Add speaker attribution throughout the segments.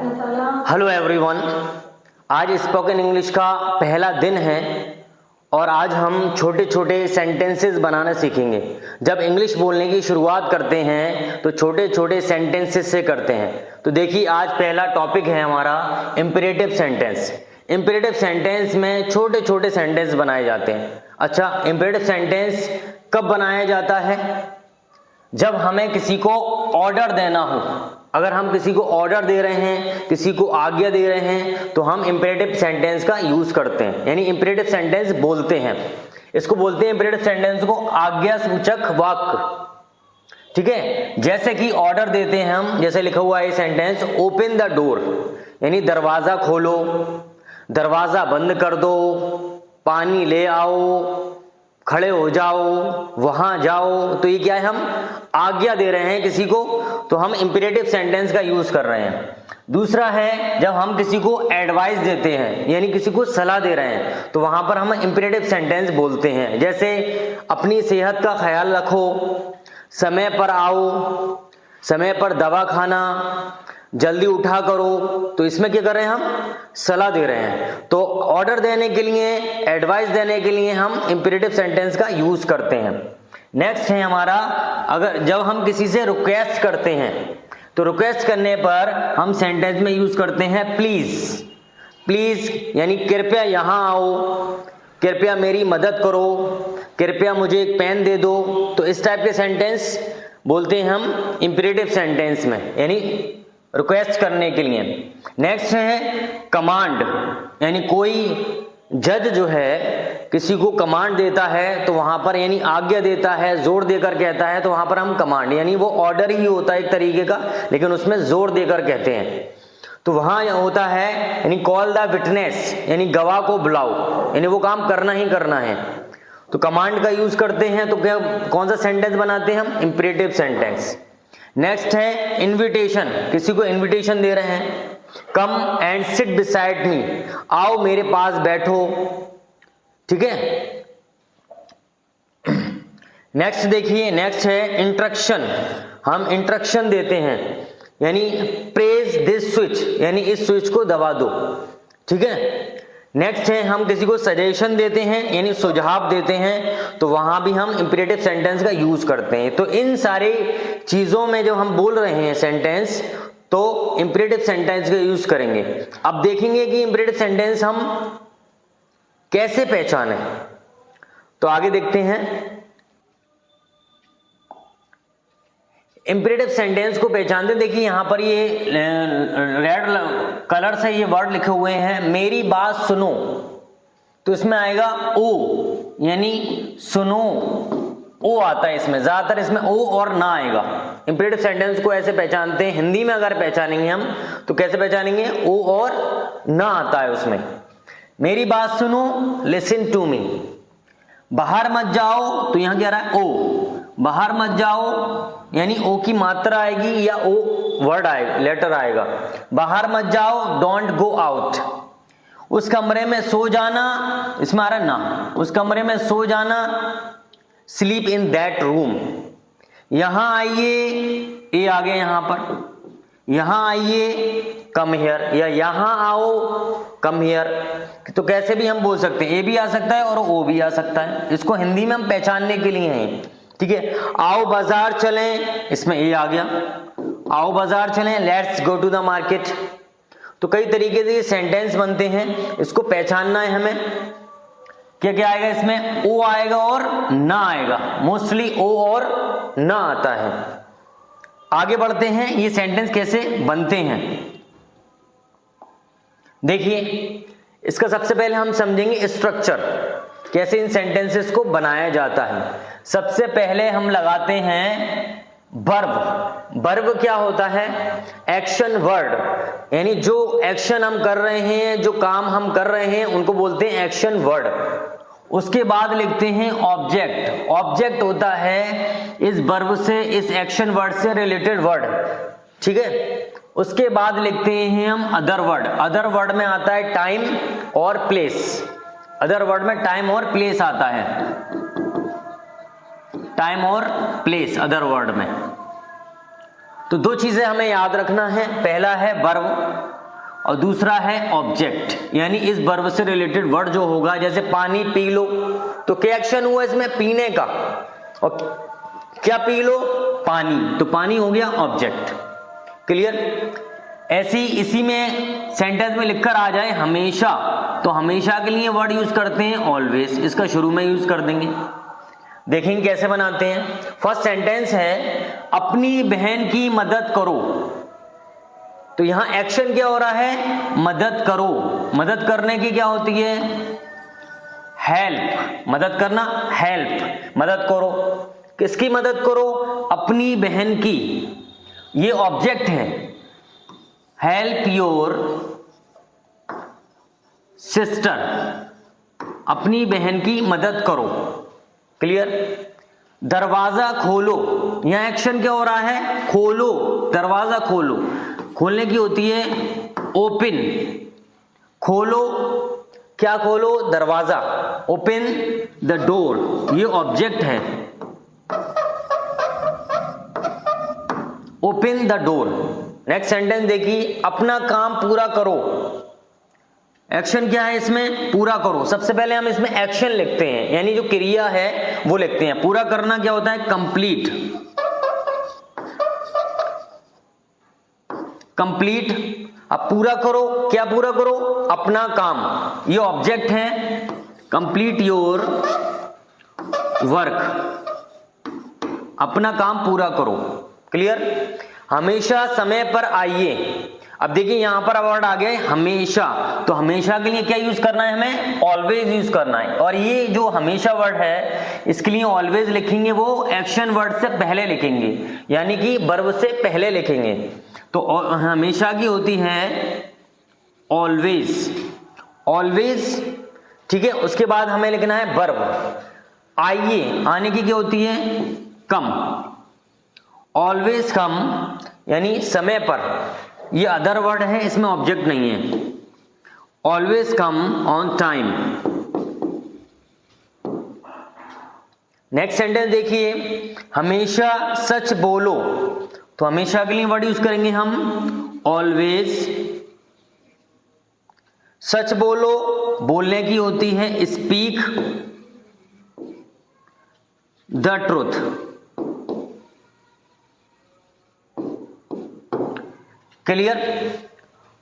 Speaker 1: Hello everyone, आज spoken English का पहला दिन है और आज हम छोटे छोटे सेंटेंसेस बनाना सीखेंगे। जब इंग्लिश बोलने की शुरुआत करते हैं तो छोटे छोटे सेंटेंसेस से करते हैं। तो देखिए, आज पहला टॉपिक है हमारा इम्पेरेटिव सेंटेंस। इम्पेरेटिव सेंटेंस में छोटे छोटे सेंटेंस बनाए जाते हैं। अच्छा, इम्पेरेटिव सेंटेंस कब बनाया जाता है? जब हमें किसी को ऑर्डर देना हो। अगर हम किसी को ऑर्डर दे रहे हैं, किसी को आज्ञा दे रहे हैं, तो हम इंपेरेटिव सेंटेंस का यूज करते हैं, यानी इंपेरेटिव सेंटेंस बोलते हैं। इसको बोलते हैं इंपेरेटिव सेंटेंस को आज्ञा सूचक वाक्य। ठीक है, जैसे कि ऑर्डर देते हैं हम, जैसे लिखा हुआ है सेंटेंस, ओपन द डोर, यानी दरवाजा खोलो, दरवाजा बंद कर दो, पानी ले आओ, खड़े हो जाओ, वहां जाओ। तो ये क्या है? हम आज्ञा दे रहे हैं किसी को, तो हम इंपेरेटिव सेंटेंस का यूज कर रहे हैं। दूसरा है, जब हम किसी को एडवाइस देते हैं, यानी किसी को सलाह दे रहे हैं, तो वहां पर हम इंपेरेटिव सेंटेंस बोलते हैं। जैसे अपनी सेहत का ख्याल रखो, समय पर आओ, समय पर दवा खाना, जल्दी उठा करो। तो इसमें क्या कर रहे हैं? हम सलाह दे रहे हैं। तो ऑर्डर देने के लिए, एडवाइस देने के लिए हम इंपेरेटिव सेंटेंस का यूज करते हैं। नेक्स्ट है हमारा, अगर जब हम किसी से रिक्वेस्ट करते हैं, तो रिक्वेस्ट करने पर हम सेंटेंस में यूज करते हैं प्लीज। प्लीज यानी कृपया यहां आओ, कृपया मेरी मदद करो, कृपया मुझे एक पेन दे दो। तो इस टाइप के सेंटेंस बोलते हैं हम इंपेरेटिव सेंटेंस में, यानी रिक्वेस्ट करने के लिए। नेक्स्ट है कमांड, यानी कोई जज जो है किसी को कमांड देता है, तो वहां पर, यानी आज्ञा देता है, जोर देकर कहता है, तो वहां पर हम कमांड, यानी वो ऑर्डर ही होता है एक तरीके का, लेकिन उसमें जोर देकर कहते हैं। तो वहां होता है, यानी कॉल द विटनेस, यानी गवाह को बुलाओ, यानी वो काम करना ही करना है। तो कमांड का यूज करते हैं। तो क्या, कौन सा सेंटेंस बनाते हैं हम? Imperative sentence. नेक्स्ट है इनविटेशन, किसी को इनविटेशन दे रहे हैं, come and sit beside me, आओ मेरे पास बैठो। ठीक है। नेक्स्ट देखिए, नेक्स्ट है इंस्ट्रक्शन। हम इंस्ट्रक्शन देते हैं, यानी प्रेस दिस स्विच, यानी इस स्विच को दबा दो। ठीक है। नेक्स्ट है, हम किसी को सजेशन देते हैं, यानी सुझाव देते हैं, तो वहां भी हम इंपेरेटिव सेंटेंस का यूज करते हैं। तो इन सारे चीजों में जो हम बोल रहे हैं सेंटेंस, तो इंपेरेटिव सेंटेंस का यूज करेंगे। अब देखेंगे कि इंपेरेटिव सेंटेंस हम कैसे पहचानें। तो आगे देखते हैं। इंपेरेटिव सेंटेंस को पहचानते, देखिए यहां पर ये रेड कलर से ये वर्ड लिखे हुए हैं, मेरी बात सुनो। तो इसमें आएगा ओ, यानी सुनो, ओ आता है इसमें, ज्यादातर इसमें ओ और ना आएगा। इंपेरेटिव सेंटेंस को ऐसे पहचानते हैं। हिंदी में अगर पहचानेंगे हम, तो कैसे पहचानेंगे? ओ और ना आता है उसमें। मेरी बात सुनो, लिसन टू मी। बाहर मत जाओ, तो यहां क्या रहा है? ओ, बाहर मत जाओ, यानी ओ की मात्रा आएगी या ओ वर्ड आएगा, लेटर आएगा। बाहर मत जाओ, डोंट गो आउट। उस कमरे में सो जाना, इसमें आ रहा है ना, उस कमरे में सो जाना, स्लीप इन दैट रूम। यहां आइए, ये आ गए यहां पर, यहां आइए, कम हियर, या यहां आओ, कम हियर। तो कैसे भी हम बोल सकते हैं, ए भी आ सकता है और ओ भी आ सकता है। इसको हिंदी में हम पहचानने के लिए हैं। ठीक है। आओ बाजार चलें, इसमें ए आ गया, आओ बाजार चलें, let's go to the market. तो कई तरीके से ये सेंटेंस बनते हैं, इसको पहचानना है हमें। क्या क्या आएगा इसमें? ओ आएगा और ना आएगा, मोस्टली ओ और ना आता है। आगे बढ़ते हैं, ये सेंटेंस कैसे बनते हैं देखिए। इसका सबसे पहले हम समझेंगे स्ट्रक्चर, कैसे इन सेंटेंसेस को बनाया जाता है। सबसे पहले हम लगाते हैं वर्ब। वर्ब क्या होता है? एक्शन वर्ड, यानी जो एक्शन हम कर रहे हैं, जो काम हम कर रहे हैं, उनको बोलते हैं एक्शन वर्ड। उसके बाद लिखते हैं ऑब्जेक्ट। ऑब्जेक्ट होता है इस वर्ब से, इस एक्शन वर्ड से रिलेटेड वर्ड। ठीक है। उसके बाद लिखते हैं हम अदर वर्ड। अदर वर्ड में आता है टाइम और प्लेस। अदर वर्ड में टाइम और प्लेस आता है, टाइम और प्लेस अदर वर्ड में। तो दो चीजें हमें याद रखना है। पहला है वर्ब, और दूसरा है ऑब्जेक्ट, यानी इस वर्ब से रिलेटेड वर्ड जो होगा, जैसे पानी पी लो, तो क्या एक्शन हुआ इसमें? पीने का। और क्या पी लो? पानी, तो पानी हो गया ऑब्जेक्ट। क्लियर? ऐसी इसी में सेंटेंस में लिखकर आ जाए हमेशा, तो हमेशा के लिए वर्ड यूज करते हैं ऑलवेज, इसका शुरू में यूज कर देंगे। देखेंगे कैसे बनाते हैं। फर्स्ट सेंटेंस है अपनी बहन की मदद करो, तो यहां एक्शन क्या हो रहा है? मदद करो। मदद करने की क्या होती है? हेल्प। मदद करना, हेल्प। मदद करो, किसकी मदद करो? अपनी बहन की। ये ऑब्जेक्ट है। हेल्प योर सिस्टर, अपनी बहन की मदद करो। क्लियर? दरवाजा खोलो, यहां एक्शन क्या हो रहा है? खोलो, दरवाजा खोलो। खोलने की होती है ओपन। खोलो, क्या खोलो? दरवाजा। ओपन द डोर, ये ऑब्जेक्ट है। Open the door. Next sentence देखिए, अपना काम पूरा करो। एक्शन क्या है इसमें? पूरा करो। सबसे पहले हम इसमें एक्शन लिखते हैं, यानी जो क्रिया है वो लिखते हैं। पूरा करना क्या होता है? कंप्लीट। कंप्लीट। अब पूरा करो, क्या पूरा करो? अपना काम, ये ऑब्जेक्ट है। कंप्लीट योर वर्क, अपना काम पूरा करो। क्लियर? हमेशा समय पर आइए। अब देखिए यहां पर वर्ड आ गया हमेशा, तो हमेशा के लिए क्या यूज करना है? हमें ऑलवेज यूज करना है। और ये जो हमेशा वर्ड है, इसके लिए ऑलवेज लिखेंगे वो एक्शन वर्ड से पहले लिखेंगे, यानी कि वर्ब से पहले लिखेंगे। तो हमेशा की होती है ऑलवेज। ऑलवेज, ठीक है। उसके बाद हमें लिखना है वर्ब। आइए, आने की क्या होती है? कम। ऑलवेज कम, यानी समय पर। ये अदर वर्ड है, इसमें ऑब्जेक्ट नहीं है। Always come on time. Next sentence देखिए, हमेशा सच बोलो, तो हमेशा के लिए वर्ड यूज करेंगे हम ऑलवेज। सच बोलो, बोलने की होती है स्पीक द ट्रूथ। क्लियर?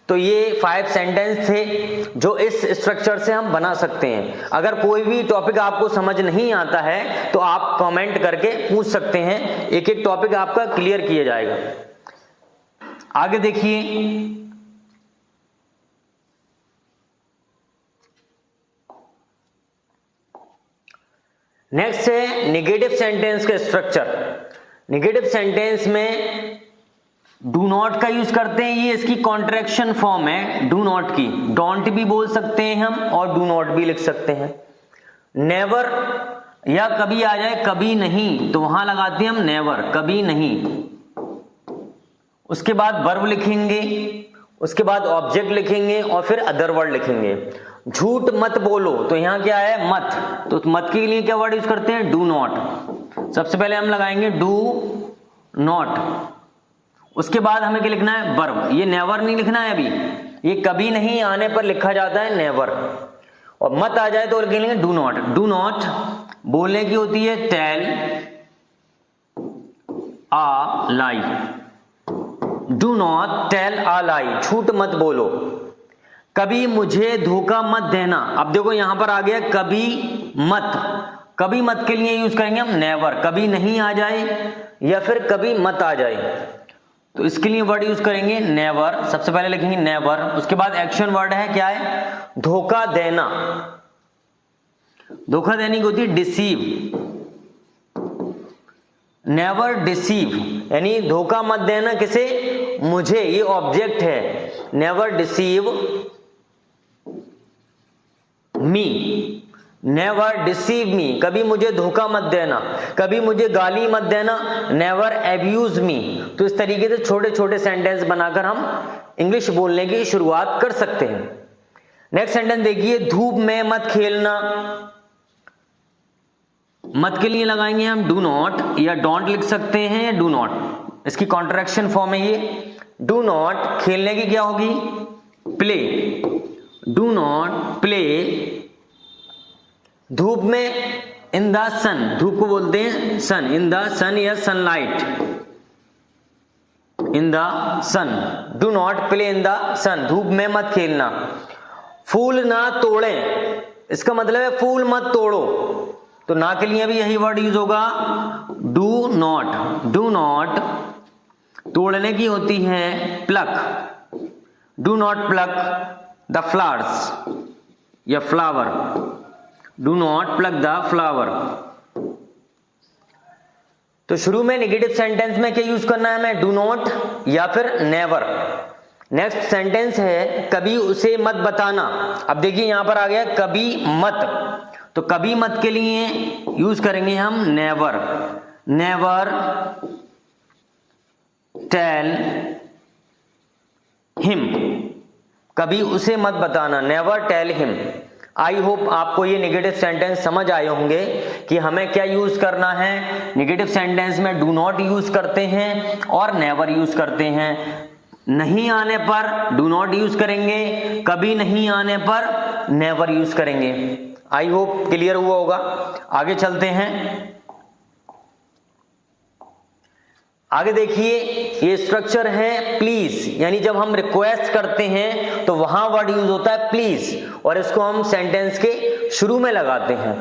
Speaker 1: तो ये 5 सेंटेंस थे जो इस स्ट्रक्चर से हम बना सकते हैं। अगर कोई भी टॉपिक आपको समझ नहीं आता है तो आप कमेंट करके पूछ सकते हैं, एक एक टॉपिक आपका क्लियर किया जाएगा। आगे देखिए, नेक्स्ट है नेगेटिव सेंटेंस का स्ट्रक्चर। नेगेटिव सेंटेंस में डू नॉट का यूज करते हैं, ये इसकी कॉन्ट्रैक्शन फॉर्म है डू नॉट की। डोंट भी बोल सकते हैं हम और डू नॉट भी लिख सकते हैं। नेवर, या कभी आ जाए कभी नहीं, तो वहां लगाते हैं हम नेवर, कभी नहीं। उसके बाद वर्ब लिखेंगे, उसके बाद ऑब्जेक्ट लिखेंगे और फिर अदर वर्ड लिखेंगे। झूठ मत बोलो, तो यहां क्या है? मत। तो मत के लिए क्या वर्ड यूज करते हैं? Do not. सबसे पहले हम लगाएंगे डू नॉट। उसके बाद हमें क्या लिखना है? वर्ब। ये नेवर नहीं लिखना है अभी, ये कभी नहीं आने पर लिखा जाता है नेवर। और मत आ जाए तो लिखेंगे डू नॉट। डू नॉट बोलने की होती है tell a lie. Do not tell a lie, झूठ मत बोलो। कभी मुझे धोखा मत देना। अब देखो यहां पर आ गया कभी मत। कभी मत के लिए यूज करेंगे हम नेवर, कभी नहीं आ जाए या फिर कभी मत आ जाए, तो इसके लिए वर्ड यूज करेंगे नेवर। सबसे पहले लिखेंगे नेवर। उसके बाद एक्शन वर्ड है, क्या है? धोखा देना। धोखा देने की होती है डिसीव। नेवर डिसीव, यानी धोखा मत देना किसे? मुझे, ये ऑब्जेक्ट है। नेवर डिसीव मी। नेवर डिसीव मी, कभी मुझे धोखा मत देना, कभी मुझे गाली मत देना। नेवर एब्यूज मी। तो इस तरीके से छोटे छोटे सेंटेंस बनाकर हम इंग्लिश बोलने की शुरुआत कर सकते हैं। नेक्स्ट सेंटेंस देखिए, धूप में मत खेलना। मत के लिए लगाएंगे हम डू नॉट, या डोंट लिख सकते हैं, या डू नॉट। इसकी कॉन्ट्रैक्शन फॉर्म है ये। डू नॉट, खेलने की क्या होगी? प्ले, डू नॉट प्ले धूप में, इन द सन, धूप को बोलते हैं सन, इन द सन या sunlight, in the sun, do not play in the sun, धूप में मत खेलना। फूल ना तोड़ें, इसका मतलब है फूल मत तोड़ो, तो ना के लिए भी यही वर्ड यूज होगा, डू नॉट। डू नॉट तोड़ने की होती है pluck, do not pluck the flowers या flower, do not pluck the flower. तो शुरू में नेगेटिव सेंटेंस में क्या यूज करना है हमें, डू नॉट या फिर नेवर। नेक्स्ट सेंटेंस है कभी उसे मत बताना। अब देखिए यहां पर आ गया कभी मत, तो कभी मत के लिए यूज करेंगे हम नेवर। नेवर टेल हिम, कभी उसे मत बताना, never tell him. I hope आपको ये नेगेटिव सेंटेंस समझ आए होंगे कि हमें क्या यूज करना है। नेगेटिव सेंटेंस में डू नॉट यूज करते हैं और नेवर यूज करते हैं। नहीं आने पर डू नॉट यूज करेंगे, कभी नहीं आने पर नेवर यूज करेंगे। आई होप क्लियर हुआ होगा। आगे चलते हैं। आगे देखिए ये स्ट्रक्चर है प्लीज, यानी जब हम रिक्वेस्ट करते हैं तो वहां वर्ड यूज होता है प्लीज, और इसको हम सेंटेंस के शुरू में लगाते हैं।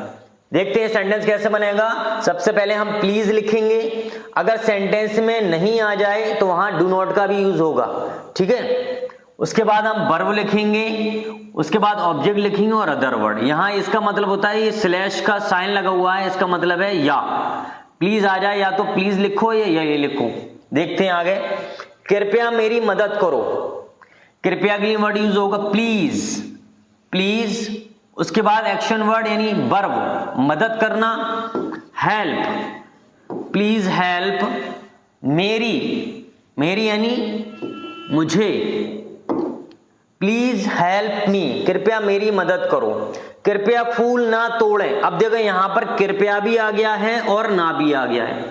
Speaker 1: देखते हैं सेंटेंस कैसे बनेगा। सबसे पहले हम प्लीज लिखेंगे, अगर सेंटेंस में नहीं आ जाए तो वहां डू नॉट का भी यूज होगा, ठीक है। उसके बाद हम वर्ब लिखेंगे, उसके बाद ऑब्जेक्ट लिखेंगे और अदर वर्ड। यहां इसका मतलब होता है ये स्लैश का साइन लगा हुआ है, इसका मतलब है या। प्लीज आ जाए या तो प्लीज लिखो या ये लिखो। देखते हैं आगे। कृपया मेरी मदद करो, कृपया के लिए वर्ड यूज होगा प्लीज, प्लीज। उसके बाद एक्शन वर्ड यानी वर्ब, मदद करना, हेल्प, प्लीज हेल्प मेरी, मेरी यानी मुझे, प्लीज हेल्प मी, कृपया मेरी मदद करो। कृपया फूल ना तोड़ें। अब देखो यहां पर कृपया भी आ गया है और ना भी आ गया है,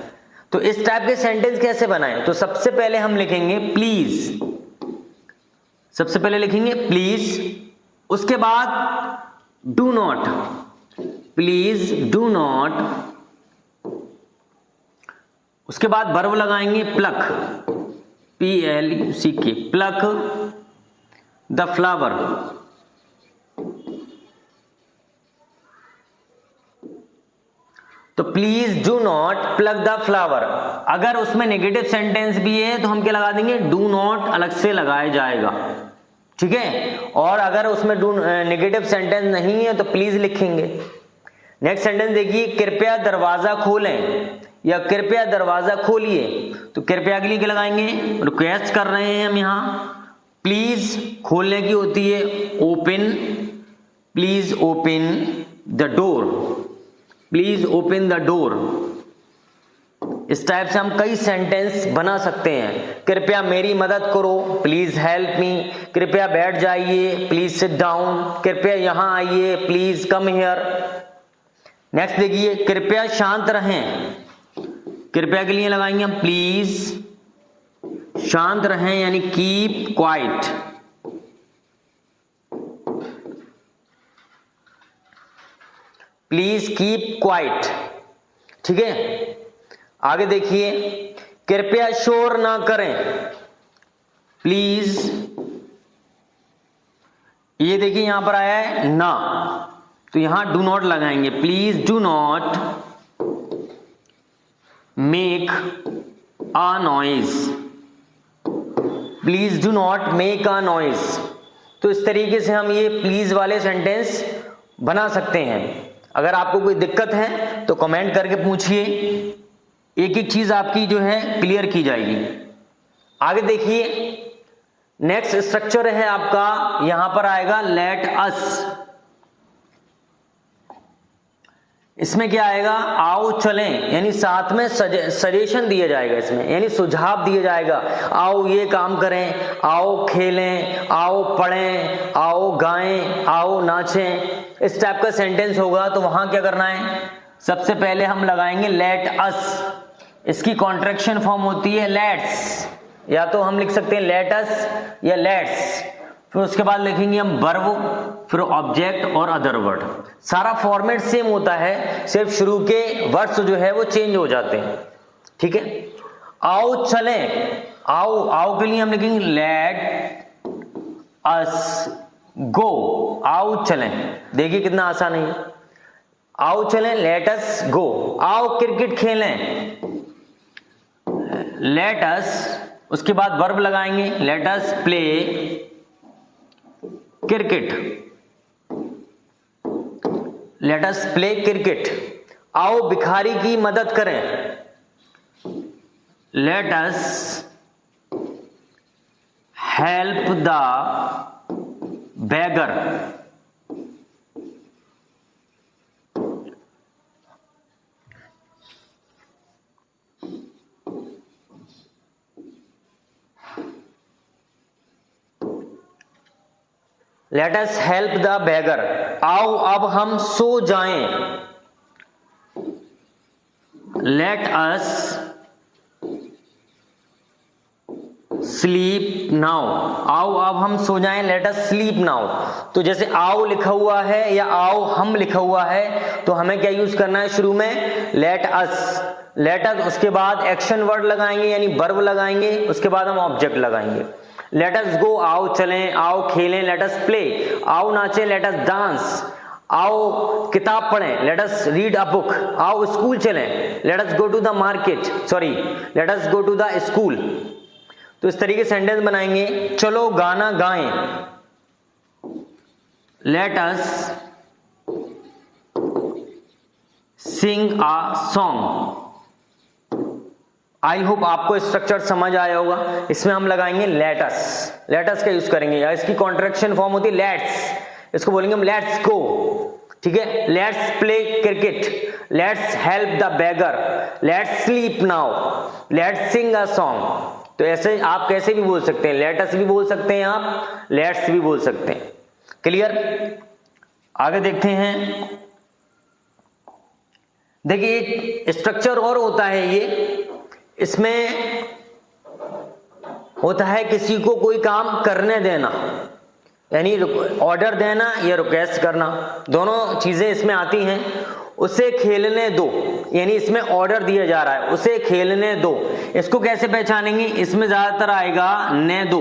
Speaker 1: तो इस टाइप के सेंटेंस कैसे बनाएं। तो सबसे पहले हम लिखेंगे प्लीज, सबसे पहले लिखेंगे प्लीज, उसके बाद do not, please do not, उसके बाद वर्ब लगाएंगे pluck, PLUCK, pluck the flower, तो please do not pluck the flower. अगर उसमें नेगेटिव सेंटेंस भी है तो हम क्या लगा देंगे, डू नॉट अलग से लगाया जाएगा, ठीक है। और अगर उसमें नेगेटिव सेंटेंस नहीं है तो प्लीज लिखेंगे। नेक्स्ट सेंटेंस देखिए, कृपया दरवाजा खोलें या कृपया दरवाजा खोलिए, तो कृपया के लिए क्या लगाएंगे, रिक्वेस्ट कर रहे हैं हम यहां। प्लीज खोलने की होती है open, please open the door, please open the door. इस टाइप से हम कई सेंटेंस बना सकते हैं। कृपया मेरी मदद करो, प्लीज हेल्प मी, कृपया बैठ जाइए, प्लीज सिट डाउन, कृपया यहां आइए, प्लीज कम हियर। नेक्स्ट देखिए, कृपया शांत रहें, कृपया के लिए लगाएंगे हम प्लीज शांत रहें यानी keep quiet, please keep quiet, ठीक है। आगे देखिए, कृपया शोर ना करें, प्लीज, ये देखिए यहां पर आया है ना, तो यहां डू नॉट लगाएंगे, please do not make a noise, please do not make a noise. तो इस तरीके से हम ये प्लीज वाले सेंटेंस बना सकते हैं। अगर आपको कोई दिक्कत है तो कमेंट करके पूछिए, एक एक चीज आपकी जो है क्लियर की जाएगी। आगे देखिए, नेक्स्ट स्ट्रक्चर है आपका, यहां पर आएगा लेट अस। इसमें क्या आएगा, आओ चलें, यानी साथ में सजेशन दिया जाएगा इसमें, यानी सुझाव दिया जाएगा। आओ ये काम करें, आओ खेलें, आओ पढ़ें, आओ गाएं, आओ नाचें। इस टाइप का सेंटेंस होगा तो वहां क्या करना है, सबसे पहले हम लगाएंगे लेट अस। इसकी कॉन्ट्रैक्शन फॉर्म होती है लेट्स, या तो हम लिख सकते हैं लेट अस या लेट्स। फिर उसके बाद लिखेंगे हम वर्ब, फिर ऑब्जेक्ट और अदर वर्ड। सारा फॉर्मेट सेम होता है, सिर्फ शुरू के वर्ड्स जो है वो चेंज हो जाते हैं। ठीक है, आओ चलें, आओ, आओ के लिए हम लिखेंगे लेट अस गो, आओ चलें। देखिए कितना आसान है, आओ चलें, लेट अस गो। आओ क्रिकेट खेलें, लेट अस, उसके बाद वर्ब लगाएंगे, late us play cricket, let us play cricket. आओ भिखारी की मदद करें, let us help the beggar। Let us help the beggar। आओ अब हम सो जाएं, लेट अस स्लीप नाउ। आओ अब हम सो जाएं, लेट अस स्लीप नाउ। तो जैसे आओ लिखा हुआ है या आओ हम लिखा हुआ है, तो हमें क्या यूज करना है शुरू में, लेट अस, लेट अस, उसके बाद एक्शन वर्ड लगाएंगे यानी वर्ब लगाएंगे, उसके बाद हम ऑब्जेक्ट लगाएंगे। लेट अस गो, आओ चलें, आओ खेलें, लेट अस प्ले, आओ नाचें, लेट अस डांस, आओ किताब पढ़ें, let us read a book, आओ स्कूल चलें, let us go to the market, sorry let us go to the school. तो इस तरीके से सेंटेंस बनाएंगे। चलो गाना गाएं, let us sing a song. I hope आपको स्ट्रक्चर समझ आया होगा। इसमें हम लगाएंगे लेट अस, लेट अस का यूज करेंगे, या इसकी कॉन्ट्रैक्शन फॉर्म होती है लेट्स, इसको बोलेंगे हम लेट्स गो। ठीक है, let's play cricket, let's help the beggar, let's sleep now, let's Singh a song. तो ऐसे आप कैसे भी बोल सकते हैं, लेट अस भी बोल सकते हैं आप, लेट्स भी बोल सकते हैं। क्लियर, आगे देखते हैं। देखिए एक स्ट्रक्चर और होता है ये, इसमें होता है किसी को कोई काम करने देना, यानी ऑर्डर देना या रिक्वेस्ट करना, दोनों चीजें इसमें आती हैं। उसे खेलने दो, यानी इसमें ऑर्डर दिया जा रहा है, उसे खेलने दो। इसको कैसे पहचानेंगे, इसमें ज्यादातर आएगा ने दो।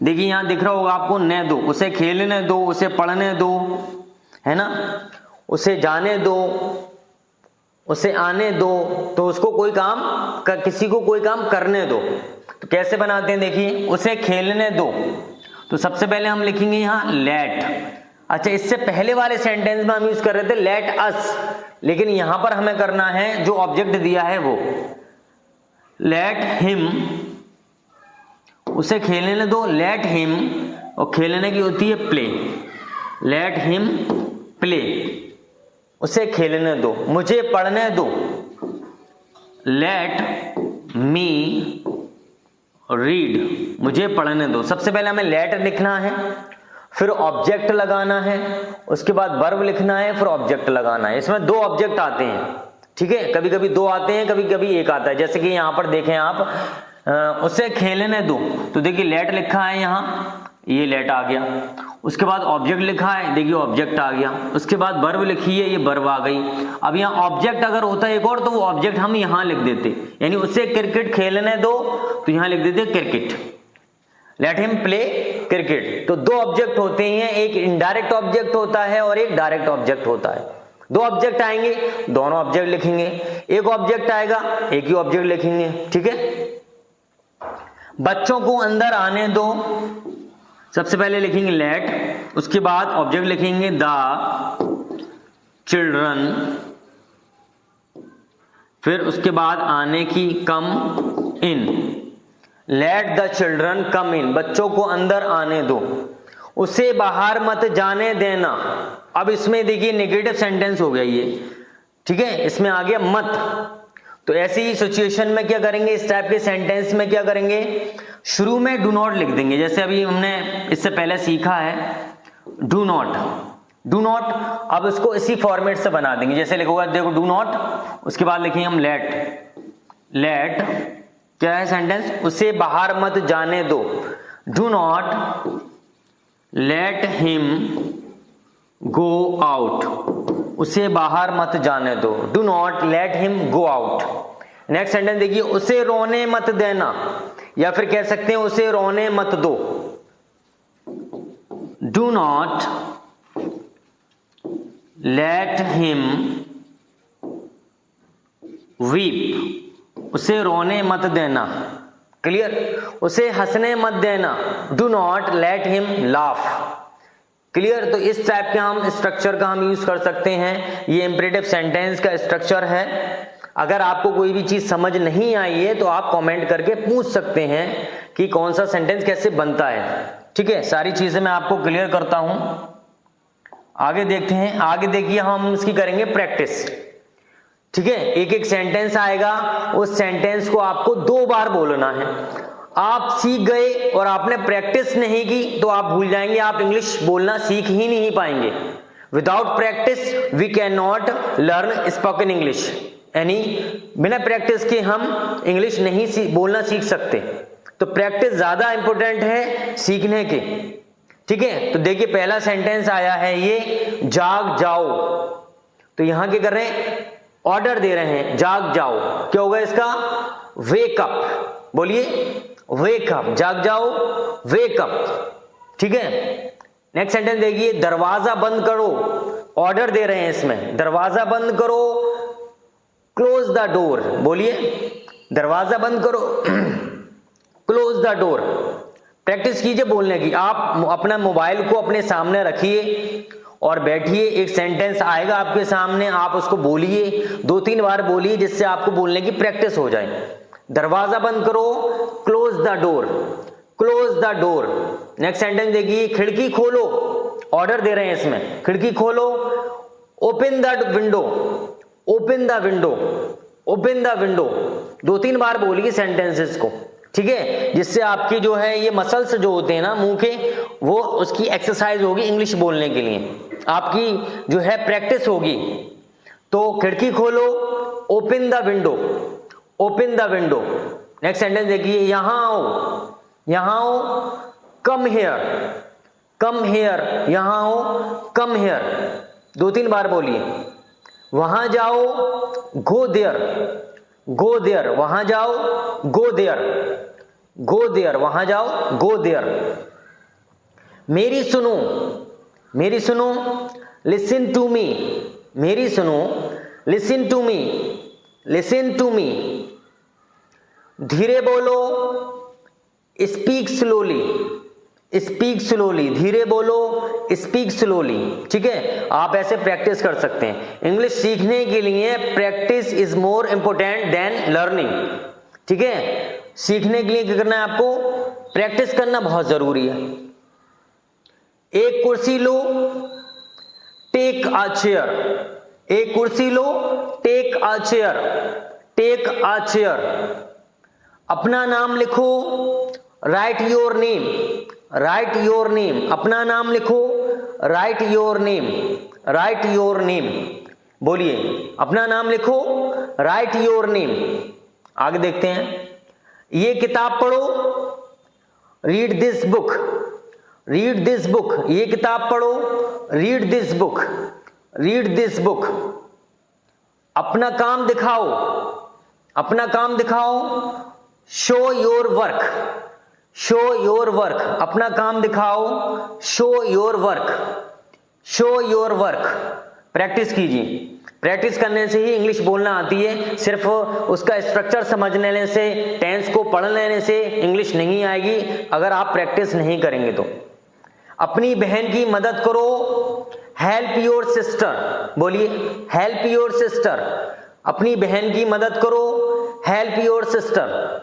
Speaker 1: देखिए यहां दिख रहा होगा आपको, ने दो, उसे खेलने दो, उसे पढ़ने दो, है ना, उसे जाने दो, उसे आने दो। तो उसको कोई काम, किसी को कोई काम करने दो। तो कैसे बनाते हैं, देखिए उसे खेलने दो। तो सबसे पहले हम लिखेंगे यहां लेट। अच्छा, इससे पहले वाले सेंटेंस में हम यूज कर रहे थे लेट अस, लेकिन यहां पर हमें करना है जो ऑब्जेक्ट दिया है वो, लेट हिम, उसे खेलने दो, लेट हिम, और खेलने की होती है प्ले, लेट हिम प्ले, उसे खेलने दो। मुझे पढ़ने दो, लेट मी रीड, मुझे पढ़ने दो। सबसे पहले हमें लेट लिखना है, फिर ऑब्जेक्ट लगाना है, उसके बाद वर्ब लिखना है, फिर ऑब्जेक्ट लगाना है। इसमें दो ऑब्जेक्ट आते हैं, ठीक है, कभी कभी दो आते हैं, कभी कभी एक आता है। जैसे कि यहां पर देखें आप, उसे खेलने दो, तो देखिए लेट लिखा है यहां, ये लेट आ गया। उसके बाद ऑब्जेक्ट लिखा है, देखिए ऑब्जेक्ट आ गया। उसके बाद वर्ब लिखी है, ये वर्ब आ गई। अब यहाँ ऑब्जेक्ट अगर होता है एक और, तो वो ऑब्जेक्ट हम यहाँ लिख देते, यानी उसे क्रिकेट खेलने दो, तो यहाँ लिख देते cricket, let him play cricket. तो दो ऑब्जेक्ट होते हैं, एक इनडायरेक्ट ऑब्जेक्ट होता है और एक डायरेक्ट ऑब्जेक्ट होता है। दो ऑब्जेक्ट आएंगे, दोनों ऑब्जेक्ट लिखेंगे, एक ऑब्जेक्ट आएगा, एक ही ऑब्जेक्ट लिखेंगे। ठीक है, बच्चों को अंदर आने दो, सबसे पहले लिखेंगे लेट, उसके बाद ऑब्जेक्ट लिखेंगे द चिल्ड्रन, फिर उसके बाद आने की कम इन, लेट द चिल्ड्रन कम इन, बच्चों को अंदर आने दो। उसे बाहर मत जाने देना। अब इसमें देखिए नेगेटिव सेंटेंस हो गया ये, ठीक है, इसमें आ गया मत। तो ऐसी ही सिचुएशन में क्या करेंगे, इस टाइप के सेंटेंस में क्या करेंगे, शुरू में डू नॉट लिख देंगे। जैसे अभी हमने इससे पहले सीखा है डू नॉट, डू नॉट। अब इसको इसी फॉर्मेट से बना देंगे, जैसे लिखोगा देखो डू नॉट, उसके बाद लिखेंगे हम लेट, लेट क्या है सेंटेंस, उसे बाहर मत जाने दो, do not let him go out, उसे बाहर मत जाने दो, do not let him go out. Next sentence देखिए, उसे रोने मत देना, या फिर कह सकते हैं उसे रोने मत दो, do not let him weep, उसे रोने मत देना, क्लियर। उसे हंसने मत देना, do not let him laugh, clear. तो इस टाइप के हम स्ट्रक्चर का हम यूज कर सकते हैं, ये इंपरेटिव सेंटेंस का स्ट्रक्चर है। अगर आपको कोई भी चीज समझ नहीं आई है तो आप कमेंट करके पूछ सकते हैं कि कौन सा सेंटेंस कैसे बनता है, ठीक है। सारी चीजें मैं आपको क्लियर करता हूं। आगे देखते हैं, आगे देखिए हम इसकी करेंगे प्रैक्टिस, ठीक है। एक एक सेंटेंस आएगा, उस सेंटेंस को आपको 2 बार बोलना है। आप सीख गए और आपने प्रैक्टिस नहीं की तो आप भूल जाएंगे, आप इंग्लिश बोलना सीख ही नहीं पाएंगे। Without practice we can not learn spoken English, यानी बिना प्रैक्टिस के हम इंग्लिश नहीं बोलना सीख सकते। तो प्रैक्टिस ज्यादा इंपॉर्टेंट है सीखने के, ठीक है। तो देखिए पहला सेंटेंस आया है ये, जाग जाओ। तो यहां क्या कर रहे हैं, ऑर्डर दे रहे हैं, जाग जाओ। क्या होगा इसका, वेक अप, बोलिए वेक अप, जाग जाओ, वेक अप, ठीक है। नेक्स्ट सेंटेंस देखिए, दरवाजा बंद करो, ऑर्डर दे रहे हैं इसमें, दरवाजा बंद करो, क्लोज द डोर, बोलिए दरवाजा बंद करो, क्लोज द डोर। प्रैक्टिस कीजिए बोलने की। आप अपना मोबाइल को अपने सामने रखिए और बैठिए, एक सेंटेंस आएगा आपके सामने, आप उसको बोलिए, 2-3 बार बोलिए, जिससे आपको बोलने की प्रैक्टिस हो जाए। दरवाजा बंद करो, close the door, close the door. Next sentence देखिए, खिड़की खोलो, ऑर्डर दे रहे हैं इसमें, खिड़की खोलो, open the window, open the window, open the window. 2-3 बार बोलिए सेंटेंसेस को, ठीक है, जिससे आपकी जो है ये मसल्स जो होते हैं ना मुंह के, वो उसकी एक्सरसाइज होगी इंग्लिश बोलने के लिए, आपकी जो है प्रैक्टिस होगी। तो खिड़की खोलो, open the window, open the window. Next sentence देखिए, यहां आओ, यहां आओ, कम हेयर, कम हेयर, यहां आओ, कम हेयर। 2-3 बार बोलिए। वहां जाओ, गो देयर, गो देयर, वहां जाओ, गो देयर, गो देयर, वहां जाओ, गो देयर। मेरी सुनो, मेरी सुनो, लिसन टू मी, मेरी सुनो, listen to me, listen to me. धीरे बोलो, स्पीक स्लोली, स्पीक स्लोली, धीरे बोलो, स्पीक स्लोली, ठीक है। आप ऐसे प्रैक्टिस कर सकते हैं। इंग्लिश सीखने के लिए practice is more important than learning, ठीक है। सीखने के लिए क्या करना है आपको, प्रैक्टिस करना बहुत जरूरी है। एक कुर्सी लो, टेक अ चेयर, एक कुर्सी लो, take a chair, take a chair. अपना नाम लिखो, write your name, write your name, अपना नाम लिखो, write your name, write your name. बोलिए अपना नाम लिखो, राइट योर नेम। आगे देखते हैं, ये किताब पढ़ो, read this book, read this book, ये किताब पढ़ो, read this book, read this book. अपना काम दिखाओ, अपना काम दिखाओ, show your work, show your work, अपना काम दिखाओ, show your work, show your work. Practice कीजिए, प्रैक्टिस करने से ही इंग्लिश बोलना आती है। सिर्फ उसका स्ट्रक्चर समझ लेने से, टेंस को पढ़ लेने से इंग्लिश नहीं आएगी, अगर आप प्रैक्टिस नहीं करेंगे तो। अपनी बहन की मदद करो, हेल्प योर सिस्टर, बोलिए हेल्प योर सिस्टर, अपनी बहन की मदद करो, हेल्प योर सिस्टर।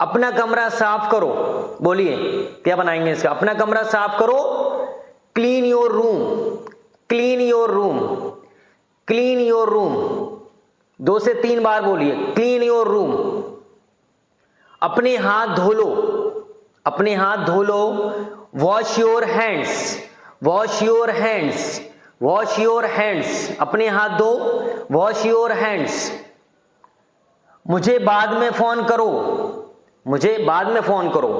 Speaker 1: अपना कमरा साफ करो, बोलिए क्या बनाएंगे इसका, अपना कमरा साफ करो, clean your room, clean your room, clean your room. 2 से 3 बार बोलिए, क्लीन योर रूम। अपने हाथ धो लो, अपने हाथ धो लो, wash your hands, wash your hands, wash your hands, अपने हाथ धो, वॉश योर हैंड्स। मुझे बाद में फोन करो, मुझे बाद में फोन करो,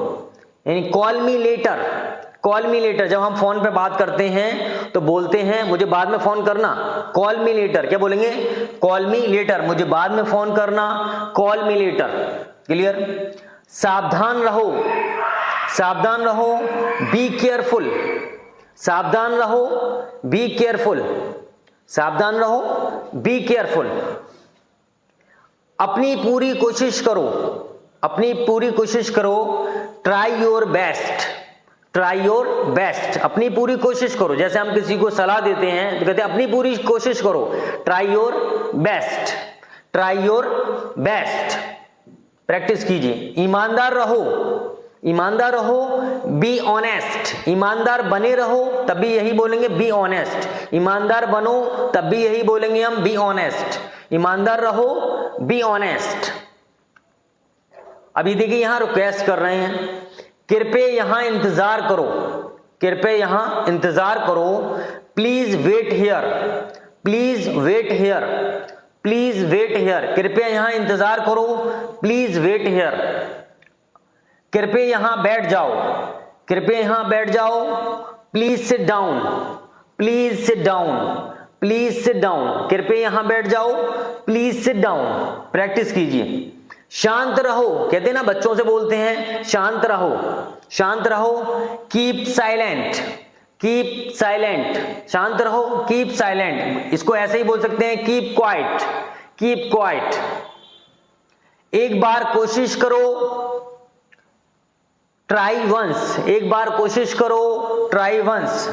Speaker 1: यानी call me later, call me later, जब हम फोन पे बात करते हैं तो बोलते हैं मुझे बाद में फोन करना, कॉल मी लेटर, क्या बोलेंगे, कॉल मी लेटर, मुझे बाद में फोन करना, कॉल मी लेटर, क्लियर। सावधान रहो, सावधान रहो, बी केयरफुल, सावधान रहो, बी केयरफुल, सावधान रहो, बी केयरफुल। अपनी पूरी कोशिश करो, अपनी पूरी कोशिश करो, try your best, try your best, अपनी पूरी कोशिश करो। जैसे हम किसी को सलाह देते हैं तो कहते हैं अपनी पूरी कोशिश करो, try your best, try your best. Practice कीजिए। ईमानदार रहो, ईमानदार रहो, बी ऑनेस्ट, ईमानदार बने रहो तब भी यही बोलेंगे बी ऑनेस्ट, ईमानदार बनो तब भी यही बोलेंगे हम बी ऑनेस्ट, ईमानदार रहो, बी ऑनेस्ट। अभी देखिए यहां रिक्वेस्ट कर रहे हैं, कृपया यहां इंतजार करो, कृपया यहां इंतजार करो, please wait here, please wait here, please wait here, कृपया यहां इंतजार करो, प्लीज वेट हियर। कृपया यहां बैठ जाओ, कृपया यहां बैठ जाओ, please sit down, please sit down, please sit down, कृपया यहां बैठ जाओ, प्लीज सिट डाउन। प्रैक्टिस कीजिए। शांत रहो, कहते हैं ना बच्चों से बोलते हैं शांत रहो, शांत रहो, कीप साइलेंट, कीप साइलेंट, शांत रहो, कीप साइलेंट। इसको ऐसे ही बोल सकते हैं कीप क्वाइट, कीप क्वाइट। एक बार कोशिश करो, ट्राई वंस, एक बार कोशिश करो, ट्राई वंस।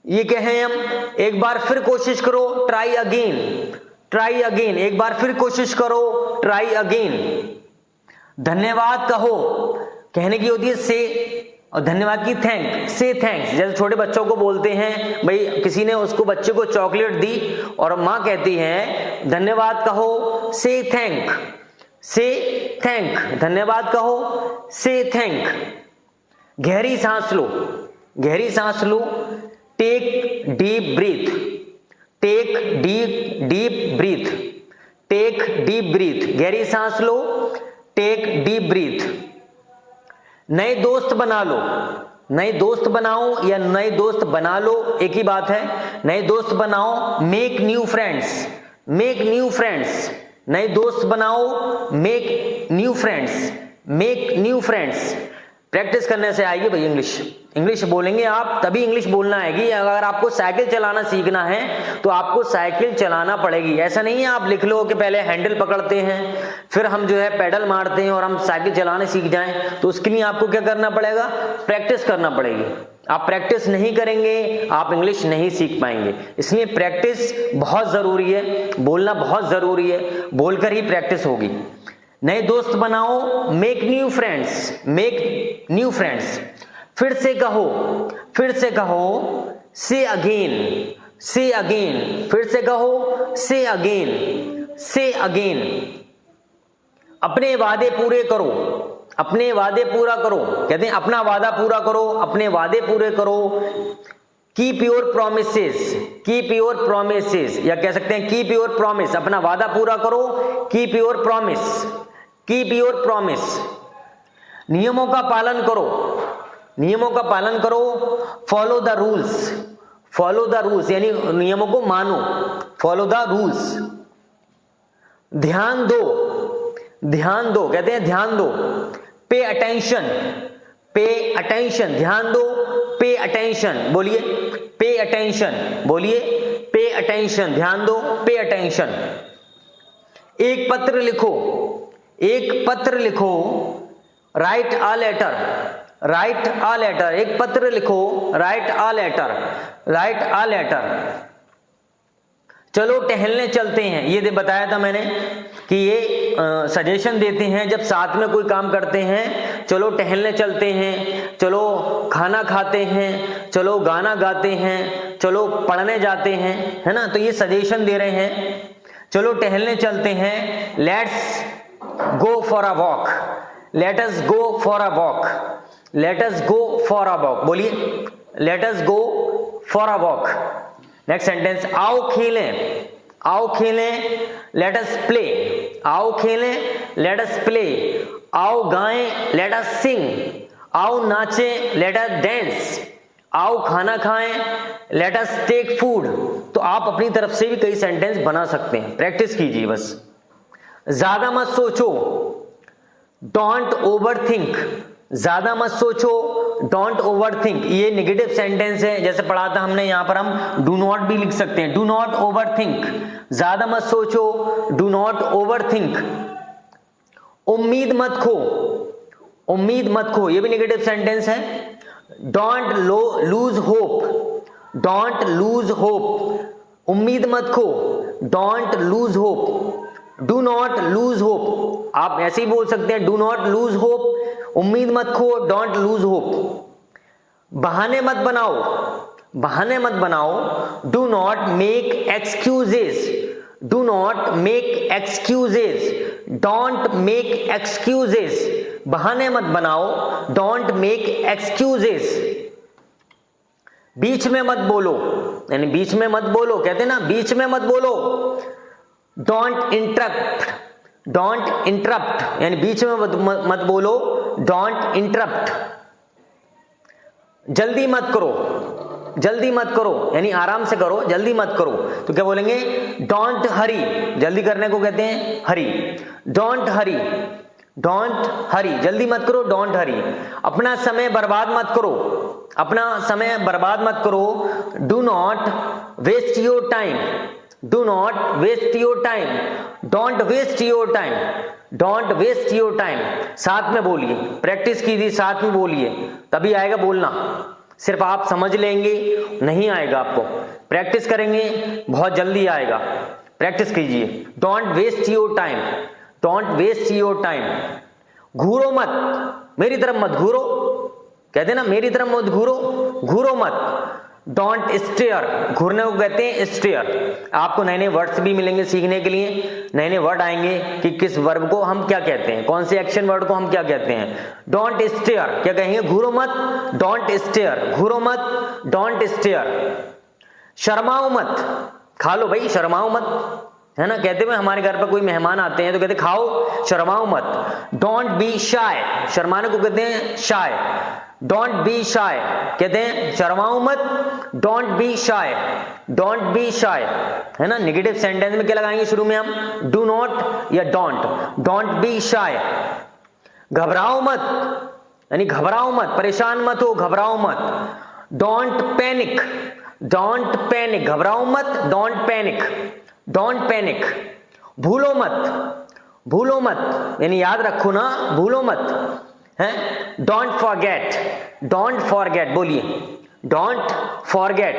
Speaker 1: ये कहें हम, एक बार फिर कोशिश करो, ट्राई अगेन, ट्राई अगेन, एक बार फिर कोशिश करो, ट्राई अगेन। धन्यवाद कहो, कहने की होती है से, और धन्यवाद की थैंक, से थैंक्स। जैसे छोटे बच्चों को बोलते हैं, भाई किसी ने उसको बच्चे को चॉकलेट दी और माँ कहती है धन्यवाद कहो, से थैंक, से थैंक, धन्यवाद कहो, से थैंक। गहरी सांस लो, गहरी सांस लो, take deep breath, take deep breath, take deep breath, गहरी सांस लो, टेक डीप ब्रीथ। नए दोस्त बना लो, नए दोस्त बनाओ या नए दोस्त बना लो, एक ही बात है। नए दोस्त बनाओ, make new friends, make new friends, नए दोस्त बनाओ, make new friends, make new friends. Practice करने से आएगी भाई इंग्लिश, इंग्लिश बोलेंगे आप तभी इंग्लिश बोलना आएगी। अगर आपको साइकिल चलाना सीखना है तो आपको साइकिल चलाना पड़ेगी। ऐसा नहीं है आप लिख लो कि पहले हैंडल पकड़ते हैं फिर हम जो है पेडल मारते हैं और हम साइकिल चलाने सीख जाएं, तो उसके लिए आपको क्या करना पड़ेगा, प्रैक्टिस करना पड़ेगी। आप प्रैक्टिस नहीं करेंगे आप इंग्लिश नहीं सीख पाएंगे। इसलिए प्रैक्टिस बहुत जरूरी है, बोलना बहुत जरूरी है, बोलकर ही प्रैक्टिस होगी। नए दोस्त बनाओ, make new friends, make new friends. फिर से कहो, फिर से कहो, से अगेन, से अगेन, फिर से कहो, से अगेन, से अगेन। अपने वादे पूरे करो, अपने वादे पूरा करो, कहते हैं अपना वादा पूरा करो, अपने वादे पूरे करो। Keep your promises, keep your promises, या कह सकते हैं कीप योर प्रॉमिस, अपना वादा पूरा करो, keep your promise, keep your promise. नियमों का पालन करो, नियमों का पालन करो। Follow the rules, follow the rules यानी नियमों को मानो, फॉलो द रूल्स। ध्यान दो, ध्यान दो, कहते हैं ध्यान दो। पे अटेंशन, पे अटेंशन, ध्यान दो, पे अटेंशन, बोलिए पे अटेंशन, बोलिए पे अटेंशन, ध्यान दो, पे अटेंशन। एक पत्र लिखो, एक पत्र लिखो, write a letter, write a letter, एक पत्र लिखो, write a letter, write a letter. चलो टहलने चलते हैं, ये बताया था मैंने कि ये सजेशन देते हैं जब साथ में कोई काम करते हैं। चलो टहलने चलते हैं, चलो खाना खाते हैं, चलो गाना गाते हैं, चलो पढ़ने जाते हैं, है ना। तो ये सजेशन दे रहे हैं, चलो टहलने चलते हैं। Let's go for a walk, let us go for a walk, let us go for a walk, बोलिए let us go for a walk. Next sentence, आओ खेलें, आओ खेलें, लेट अस प्ले, आओ खेलें, लेट अस प्ले। आओ गाएं, let us सिंग, आओ नाचें, लेट अस डांस। आओ खाना खाएं, लेट अस टेक फूड। तो आप अपनी तरफ से भी कई सेंटेंस बना सकते हैं, प्रैक्टिस कीजिए बस। ज्यादा मत सोचो, डोंट ओवर थिंक। ज्यादा मत सोचो, डोंट ओवर थिंक। ये नेगेटिव सेंटेंस है, जैसे पढ़ा था हमने, यहां पर हम डू नॉट भी लिख सकते हैं, डू नॉट ओवर थिंक। ज्यादा मत सोचो, डू नॉट ओवर थिंक। उम्मीद मत खो, उम्मीद मत खो, ये भी नेगेटिव सेंटेंस है। Don't lose hope, don't lose hope. उम्मीद मत खो, don't lose hope. Do not lose hope, आप ऐसे ही बोल सकते हैं, डू नॉट लूज होप। उम्मीद मत खो, डोंट लूज होप। बहाने मत बनाओ, बहाने मत बनाओ। Do not make excuses, do not make excuses. Don't make excuses, बहाने मत बनाओ, डोंट मेक एक्सक्यूजेस। बीच में मत बोलो, यानी बीच में मत बोलो, कहते हैं ना बीच में मत बोलो। डोंट इंटरप्ट, डोंट इंटरप्ट, यानी बीच में मत बोलो, डोंट इंटरप्ट। जल्दी मत करो, जल्दी मत करो, यानी आराम से करो, जल्दी मत करो। तो क्या बोलेंगे, डोंट हरी। जल्दी करने को कहते हैं हरी, डोंट हरी, डोंट हरी। जल्दी मत करो, डोंट हरी। अपना समय बर्बाद मत करो, अपना समय बर्बाद मत करो। Do not waste your time, do not waste your time. Don't waste your time, don't waste your time. साथ में बोलिए, प्रैक्टिस कीजिए, साथ में बोलिए, तभी आएगा बोलना। सिर्फ आप समझ लेंगे नहीं आएगा, आपको प्रैक्टिस करेंगे बहुत जल्दी आएगा। प्रैक्टिस कीजिए। Don't waste your time, don't waste your time. घूरो मत, मेरी तरफ मत घूरो, कहते हैं ना मेरी तरफ मत घूरो, घूरो मत। डोंट स्टेयर, घूरने को कहते हैं स्टेयर। आपको नए नए वर्ड्स भी मिलेंगे सीखने के लिए, नए नए वर्ड आएंगे कि किस वर्ब को हम क्या कहते हैं, कौन से एक्शन वर्ड को हम क्या कहते हैं। डोंट स्टेयर क्या कहेंगे, घूरो मत, डोंट स्टेयर, घूरो मत, डोंट स्टेयर। शर्माओ मत, खा लो भाई, शर्माओ मत, है ना। कहते हैं हमारे घर पर कोई मेहमान आते हैं तो कहते खाओ, शर्माओ मत। डोंट बी शाय, शर्माने को कहते हैं शाय। डोंट बी शाय कहते हैं शर्माओ मत, don't be shy, don't be shy, है ना। नेगेटिव सेंटेंस में क्या लगाएंगे शुरू में हम, डू नॉट या डोंट, डोंट बी शाय। घबराओ मत, यानी घबराओ मत, परेशान मत हो, घबराओ मत। डोंट पैनिक, डोंट पैनिक, घबराओ मत, डोंट पैनिक, डोंट पैनिक। भूलो मत, भूलो मत, यानी याद रखो ना, भूलो मत, है। डोंट फॉरगेट, डोंट फॉरगेट, बोलिए don't forget.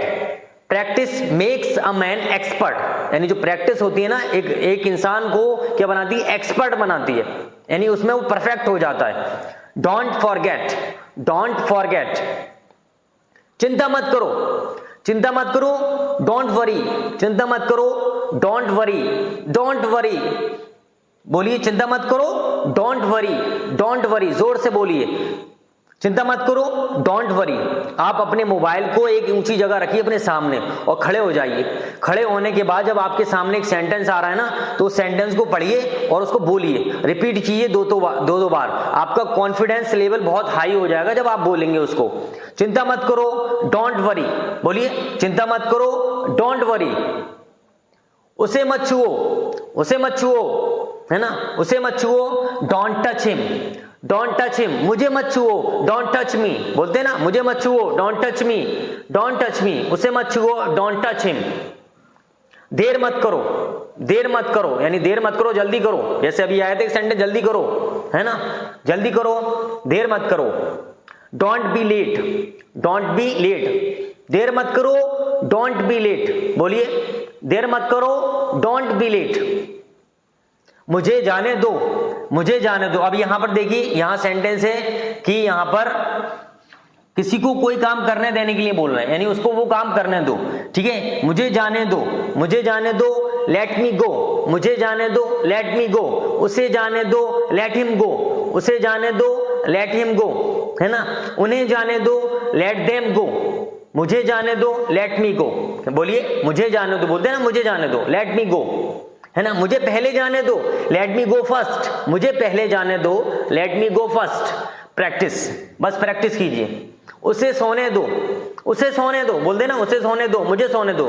Speaker 1: Practice makes a man expert, यानी जो प्रैक्टिस होती है ना, एक इंसान को क्या बनाती है, एक्सपर्ट बनाती है, यानी उसमें वो परफेक्ट हो जाता है। Don't forget, don't forget. चिंता मत करो, चिंता मत करो, डोंट वरी, चिंता मत करो, डोंट वरी, डोंट वरी। बोलिए चिंता मत करो, डोंट वरी, डोंट वरी, जोर से बोलिए, चिंता मत करो, डोंट वरी। आप अपने मोबाइल को एक ऊंची जगह रखिए अपने सामने और खड़े हो जाइए। खड़े होने के बाद जब आपके सामने एक सेंटेंस आ रहा है ना, तो उस सेंटेंस को पढ़िए और उसको बोलिए, रिपीट कीजिए दो बार। आपका कॉन्फिडेंस लेवल बहुत हाई हो जाएगा जब आप बोलेंगे उसको। चिंता मत करो, डोंट वरी, बोलिए चिंता मत करो, डोंट वरी। उसे मत छुओ, उसे मत छुओ, है ना, उसे मत छुओ, don't touch him, don't touch him. मुझे मत छुओ, डोंट टच मी, बोलते हैं ना, मुझे मत छुओ, don't touch me, don't touch me. उसे मत छुओ, डोंट टच हिम। देर मत करो, देर मत करो, यानी देर मत करो, जल्दी करो। जैसे अभी आया था एक सेंटेंस, जल्दी करो, है ना, जल्दी करो, देर मत करो। Don't be late, don't be late, देर मत करो, डोंट बी लेट, बोलिए देर मत करो, डोंट बी लेट। मुझे जाने दो, मुझे जाने दो। अब यहां पर देखिए, यहां सेंटेंस है कि यहां पर किसी को कोई काम करने देने के लिए बोल रहे हैं, यानी उसको वो काम करने दो, ठीक है। मुझे जाने दो, मुझे जाने दो, लेट मी गो, मुझे जाने दो, लेट मी गो। उसे जाने दो, लेट हिम गो, उसे जाने दो, लेट हिम गो, है ना। उन्हें जाने दो, लेट देम गो, मुझे जाने दो, लेट मी गो। बोलिए मुझे जाने दो, बोलते हैं ना, मुझे जाने दो, लेट मी गो, है ना। मुझे पहले जाने दो, लेट मी गो फर्स्ट, मुझे पहले जाने दो, लेट मी गो फर्स्ट। प्रैक्टिस, बस प्रैक्टिस कीजिए। उसे सोने दो, उसे सोने दो, बोल देना उसे सोने दो, मुझे सोने दो,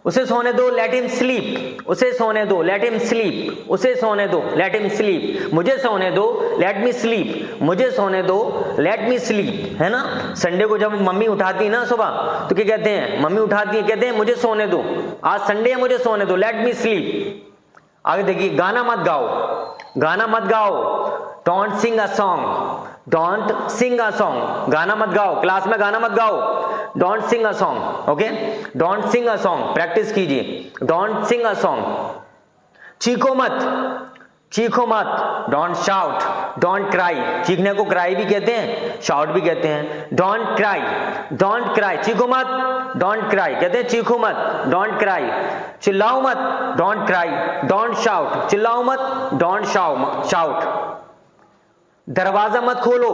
Speaker 1: उसे सोने दो, लेट हिम स्लीप, उसे सोने दो, लेट हिम स्लीप, उसे सोने दो, लेट हिम स्लीप, मुझे सोने दो, लेट मी स्लीप, मुझे सोने दो, लेट मी स्लीप, है ना। संडे को जब मम्मी उठाती है ना सुबह, तो क्या कहते हैं, मम्मी उठाती है, कहते हैं मुझे सोने दो, आज संडे है मुझे सोने दो, लेट मी स्लीप। आगे देखिए, गाना मत गाओ, गाना मत गाओ, don't sing a song, don't sing a song, गाना मत गाओ, क्लास में गाना मत गाओ, don't sing a song, okay, don't sing a song, practice कीजिए, डोंट सिंग अ सॉन्ग। चीखो मत, चीखो मत, डोंट शाउट, डोंट क्राई, चीखने को क्राई भी कहते हैं, शाउट भी कहते हैं, डोंट क्राई, डोंट क्राई, चीखो मत, डोंट क्राई, कहते हैं चीखो मत, डोंट क्राई, चिल्लाओ मत, डोंट क्राई, डोंट शाउट, चिल्लाओ मत, डोंट शाउट। दरवाजा मत खोलो,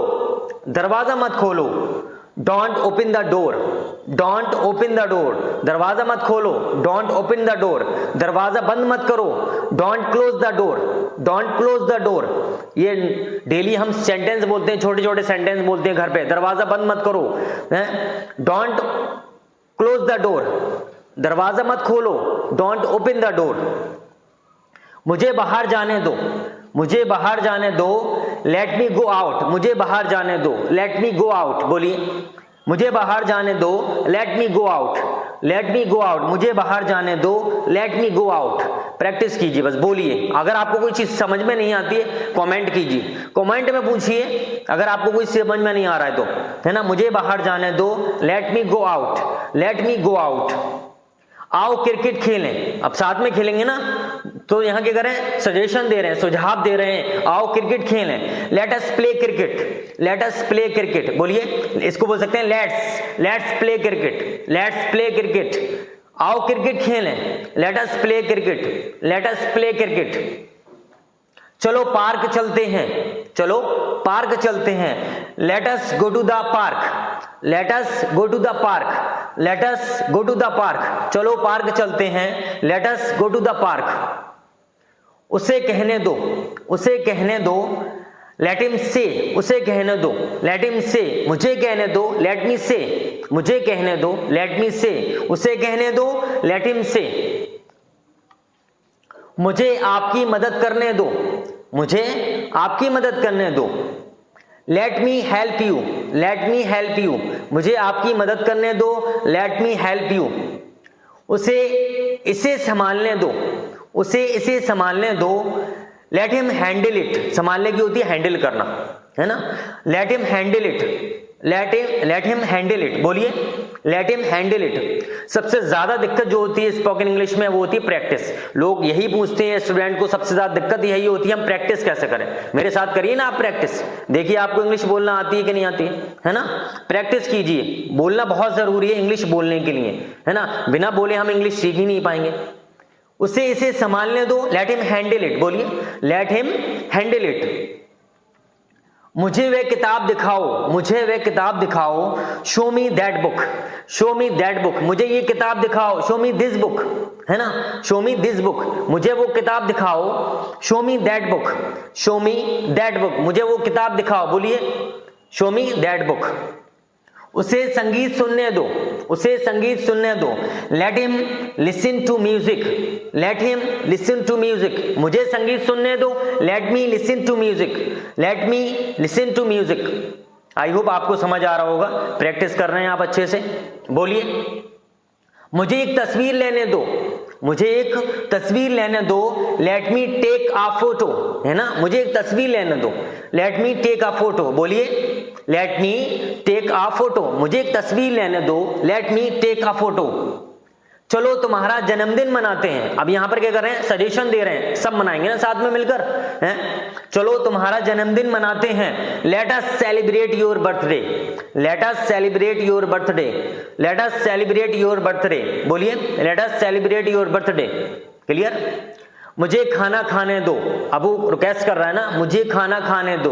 Speaker 1: दरवाजा मत खोलो, don't open the door, don't open the door, दरवाजा मत खोलो, डोंट ओपन द डोर, दरवाजा बंद मत करो, don't close the door, don't close the door. ये डेली हम सेंटेंस बोलते हैं, छोटे छोटे सेंटेंस बोलते हैं घर पे, दरवाजा बंद मत करो, डोंट क्लोज द डोर, दरवाजा मत खोलो, डोंट ओपन द डोर। मुझे बाहर जाने दो, मुझे बाहर जाने दो, लेट मी गो आउट, मुझे बाहर जाने दो, लेट मी गो आउट, बोलिए, मुझे बाहर जाने दो, लेट मी go out, let me go out, मुझे बाहर जाने दो, लेट मी गो आउट। प्रैक्टिस कीजिए, बस बोलिए। अगर आपको कोई चीज समझ में नहीं आती है, कमेंट कीजिए, कमेंट में पूछिए अगर आपको कोई समझ में नहीं आ रहा है तो, है ना। मुझे बाहर जाने दो, लेट मी go out, let me go out. आओ क्रिकेट खेलें, अब साथ में खेलेंगे ना, तो यहां क्या करें, सजेशन दे रहे हैं, सुझाव दे रहे हैं, आओ क्रिकेट खेलें, let us play cricket, let us play cricket, बोलिए, इसको बोल सकते हैं let's play cricket, let's play cricket, आओ क्रिकेट खेलें, let us play cricket, let us play cricket. चलो पार्क चलते हैं, चलो पार्क चलते हैं, let us go to the park, let us go to the park, let us go to the park, चलो park चलते हैं, let us go to the park. उसे कहने दो, उसे कहने दो, लेट हिम से, उसे कहने दो, लेट हिम से, मुझे कहने दो, लेट मी से, मुझे कहने दो, लेट मी से, उसे कहने दो, लेट हिम से। मुझे आपकी मदद करने दो, मुझे आपकी मदद करने दो, let me help you, let me help you, मुझे आपकी मदद करने दो, लेट मी हेल्प यू। उसे इसे संभालने दो, उसे इसे संभालने दो, लेट हिम हैंडल इट, संभालने की होती है हैंडल करना, है ना। Let him handle it, let him handle it, बोलिए, लेट हिम हैंडल इट। सबसे ज्यादा दिक्कत जो होती है स्पोकन इंग्लिश में वो होती है प्रैक्टिस। लोग यही पूछते हैं स्टूडेंट को, सबसे ज्यादा दिक्कत यही होती है, हम प्रैक्टिस कैसे करें। मेरे साथ करिए ना आप प्रैक्टिस, देखिए आपको इंग्लिश बोलना आती है कि नहीं आती है ना। प्रैक्टिस कीजिए, बोलना बहुत जरूरी है इंग्लिश बोलने के लिए, है ना। बिना बोले हम इंग्लिश सीख ही नहीं पाएंगे। उसे इसे संभालने दो, लेट हिम हैंडल इट, बोलिए, लेट हिम हैंडल इट। मुझे वे किताब दिखाओ, मुझे वे किताब दिखाओ, show me that book, show me that book, मुझे ये किताब दिखाओ, शो मी दिस बुक, है ना, शो मी दिस बुक, मुझे वो किताब दिखाओ, show me that book, show me that book, मुझे वो किताब दिखाओ, बोलिए, शो मी दैट बुक। उसे संगीत सुनने दो, उसे संगीत सुनने दो, let him listen to music, let him listen to music, मुझे संगीत सुनने दो, let me listen to music, let me listen to music. I hope आपको समझ आ रहा होगा, प्रैक्टिस कर रहे हैं आप अच्छे से, बोलिए। मुझे एक तस्वीर लेने दो, मुझे एक तस्वीर लेने दो, let me take a photo, है ना, मुझे एक तस्वीर लेने दो, let me take a photo, बोलिए, let me take a photo, मुझे एक तस्वीर लेने दो, let me take a photo. चलो तुम्हारा जन्मदिन मनाते हैं, अब यहां पर क्या कर रहे हैं, सजेशन दे रहे हैं, सब मनाएंगे ना साथ में मिलकर, हैं। चलो तुम्हारा जन्मदिन मनाते हैं, let us celebrate your birthday, let us celebrate your birthday, let us celebrate your birthday, बोलिए, let us celebrate your birthday. Clear. मुझे खाना खाने दो, अब वो रिक्वेस्ट कर रहा है ना, मुझे खाना खाने दो,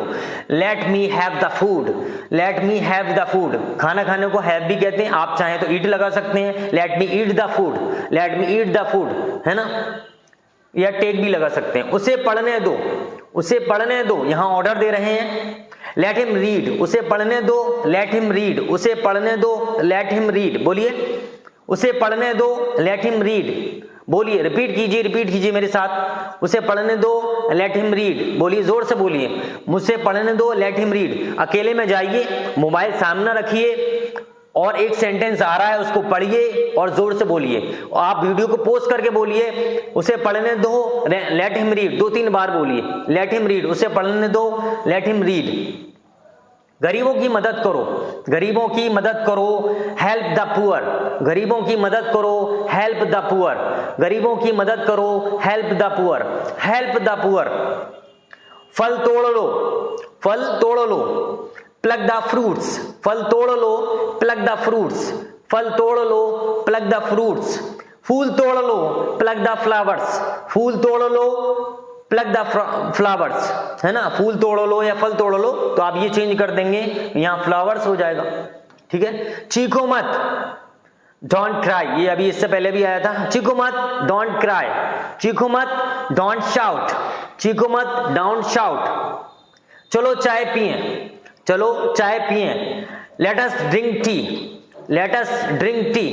Speaker 1: let me have the food, let me have the food, खाना खाने को हैव भी कहते हैं, आप चाहें तो ईट लगा सकते हैं, let me eat the food, let me eat the food, है ना, या टेक भी लगा सकते हैं। उसे पढ़ने दो, उसे पढ़ने दो, यहां ऑर्डर दे रहे हैं, लेट हिम रीड, उसे पढ़ने दो, लेट हिम रीड, उसे पढ़ने दो, लेट हिम रीड, बोलिए उसे पढ़ने दो, लेट हिम रीड, बोलिए रिपीट कीजिए मेरे साथ, उसे पढ़ने दो, लेट हिम रीड, बोलिए जोर से बोलिए, मुझसे पढ़ने दो, लेट हिम रीड। अकेले में जाइए, मोबाइल सामने रखिए और एक सेंटेंस आ रहा है उसको पढ़िए और जोर से बोलिए। आप वीडियो को पॉज करके बोलिए, उसे पढ़ने दो, लेट हिम रीड, 2-3 बार बोलिए, लेट हिम रीड, उसे पढ़ने दो, लेट हिम रीड। गरीबों की मदद करो, गरीबों की मदद करो, हेल्प द पुअर, गरीबों की मदद करो, हेल्प द पुअर, गरीबों की मदद करो, help the poor, help the poor. फल तोड़ लो, फल तोड़ लो, प्लग द फ्रूट्स, फल तोड़ लो, प्लग द फ्रूट्स, फल तोड़ लो, प्लग द फ्रूट्स। फूल तोड़ लो, प्लग द फ्लावर्स, फूल तोड़ लो, प्लग द फ्लावर्स, है ना, फूल तोड़ लो या फल तोड़ लो, तो आप ये चेंज कर देंगे, यहां फ्लावर्स हो जाएगा, ठीक है। चीखो मत, डोंट क्राई, ये अभी इससे पहले भी आया था, चीखो मत, डोंट क्राई, चीखो मत, डोंट शाउट, चीखो मत, डोंट शाउट। चलो चाय पिए, चलो चाय पिए, let us drink tea, let us drink tea,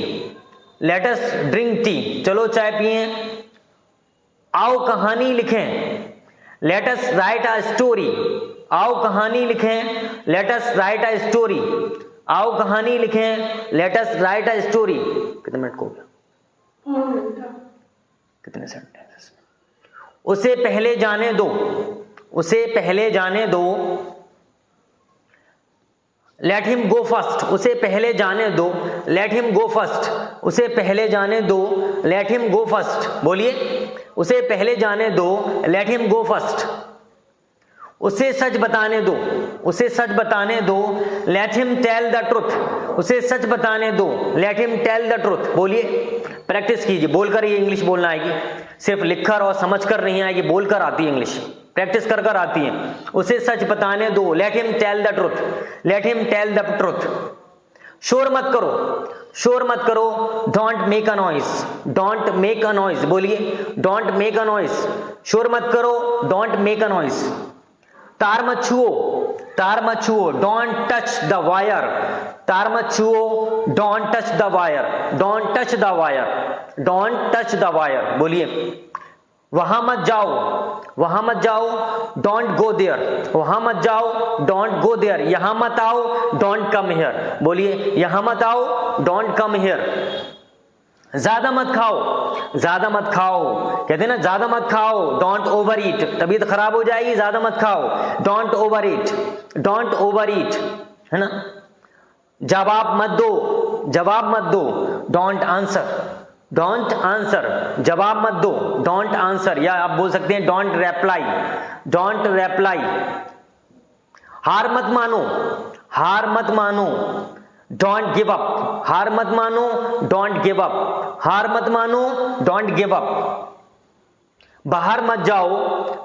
Speaker 1: let us drink tea, चलो चाय पिए। आओ कहानी लिखें, let us right a story, आओ कहानी लिखें, let us right a story, आओ कहानी लिखें, let us right a story. कितने मिनट को हो गया, कितने सेंटेंसेस? उसे पहले जाने दो, उसे पहले जाने दो, लेट हिम गो फर्स्ट, उसे पहले जाने दो, लेट हिम गो फर्स्ट, उसे पहले जाने दो, लेट हिम गो फर्स्ट, बोलिए उसे पहले जाने दो, लेट हिम गो फर्स्ट। उसे सच बताने दो, उसे सच बताने दो, let him tell the truth, उसे सच बताने दो, let him tell the truth, बोलिए प्रैक्टिस कीजिए, बोलकर ये इंग्लिश बोलना आएगी, सिर्फ लिखकर और समझकर नहीं आएगी, बोलकर आती है इंग्लिश, प्रैक्टिस कर कर आती है। उसे सच बताने दो, let him tell the truth, let him tell the truth. शोर मत करो, शोर मत करो, don't make a noise, don't make a noise, बोलिए डोंट मेक अ नॉइज, शोर मत करो, डोंट मेक अ नॉइज। तार मत छुओ, तार मत छुओ, डोंट टच द वायर, तार मत छुओ, don't touch the wire, don't touch the wire, don't touch the wire, बोलिए वहां मत जाओ, वहां मत जाओ, डोंट गो देयर, वहां मत जाओ, डोंट गो देयर, यहां मत आओ, डोंट कम हियर, बोलिए यहां मत आओ, डोंट कम हियर। ज्यादा मत खाओ, ज्यादा मत खाओ, कहते हैं ना ज्यादा मत खाओ, डोंट ओवर ईट, तबीयत खराब हो जाएगी, ज्यादा मत खाओ, don't over eat, don't over ईट, है ना। जवाब मत दो, जवाब मत दो, डोंट आंसर, डोंट आंसर, जवाब मत दो, डोंट आंसर, या आप बोल सकते हैं डोंट रिप्लाई, डोंट रिप्लाई। हार मत मानो, हार मत मानो, डोंट गिव अप, हार मत मानो, डोंट गिव अप, हार मत मानो, डोंट गिव अप। बाहर मत जाओ,